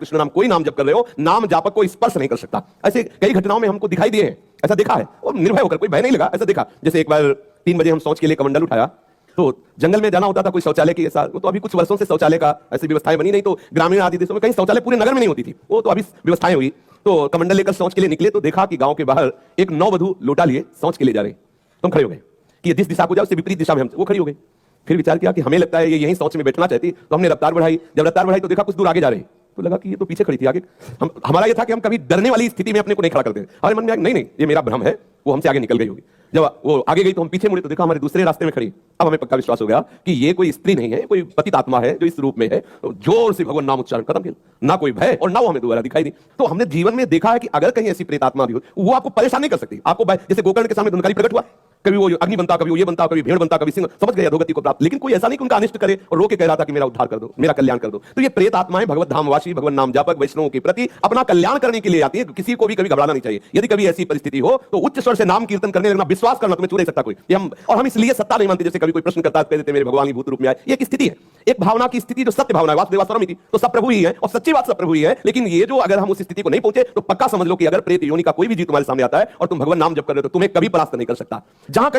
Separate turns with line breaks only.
कृष्ण नाम कोई नाम जप कर रहे हो, नाम जापक को स्पर्श नहीं कर सकता। ऐसे कई घटनाओं में हमको दिखाई दिए हैं, ऐसा देखा है और निर्भय होकर, कोई भय नहीं लगा, ऐसा देखा। जैसे एक बार 3 बजे हम शौच के लिए कमंडल उठाया, तो जंगल में जाना होता था, कोई शौचालय की ऐसा, तो अभी कुछ वर्षों से शौचालय का ऐसी व्यवस्थाएं बनी नहीं, तो ग्रामीण आदि देशों में कहीं शौचालय पूरे नगर में नहीं होती थी, वो तो अभी व्यवस्थाएं हुई। तो कमंडल लेकर शौच के लिए निकले तो देखा कि गांव के बाहर एक नववधू लोटा लिए शौच के लिए जा रही। तो हम खड़े हो गए कि जिस दिशा को जाओ उससे विपरीत दिशा में हम, वो खड़ी हो गई। फिर विचार किया कि हमें लगता है ये यहीं शौच में बैठना चाहती, तो हमने रफ्तार बढ़ाई। जब रफ्तार बढ़ाई तो देखा कुछ दूर आगे जा रही, तो लगा कि ये तो पीछे खड़ी थी आगे। हमारा ये था कि हम कभी डरने वाली स्थिति में अपने को नहीं खड़ा करते। हमारे मन में नहीं नहीं ये मेरा भ्रम है, वो हमसे आगे निकल गई होगी। जब वो आगे गई तो हम पीछे मुड़े तो देखा हमारे दूसरे रास्ते में खड़ी। अब हमें पक्का विश्वास हो गया कि ये कोई स्त्री नहीं है, कोई पतित आत्मा है जो इस रूप में है। तो जोर से भगवान नाम उच्चारण खत्म किया, ना कोई भय और ना वो हमें दोबारा दिखाई दी। तो हमने जीवन में देखा है कि अगर कहीं ऐसी प्रेत आत्मा भी हो, वो आपको परेशान नहीं कर सकती। आपको जैसे गोकर्ण के सामने धुंधकारी प्रकट हुआ, कभी वो अग्नि बनता, कभी वो ये बनता, कभी भेड़ बनता, कभी सिंह, समझ गए अधोगति को प्राप्त। लेकिन कोई ऐसा नहीं कि उनका अनिष्ट करे और रो के कह रहा था कि मेरा उद्धार कर दो, मेरा कल्याण कर दो। तो ये प्रेत आत्माएं भगवत धामवासी, भगवान नाम जापक वैष्णवों के प्रति अपना कल्याण करने के लिए आती है। किसी को भी कभी घबराना नहीं चाहिए। यदि कभी ऐसी परिस्थिति हो तो उच्च स्वर से नाम कीर्तन करने लगना, विश्वास करना तुम्हें छू नहीं सकता कोई। हम इसलिए सत्ता नहीं मानते, जैसे कभी कोई प्रश्न करता है, कह देते मेरे भगवान ही भूत रूप में आए। ये एक स्थिति है, एक भावना की स्थिति जो सत्य भावना है, वासुदेवास्वरमिति, तो सब प्रभु ही है और सच्ची बात सब प्रभु ही है। लेकिन ये जो अगर हम उस स्थिति को नहीं पहुंचे तो पक्का समझ लो कि अगर प्रेत योनि का कोई भी जीव तुम्हारे सामने आता है और तुम भगवान नाम जप कर रहे हो तो तुम्हें कभी परास्त नहीं कर सकता। जहां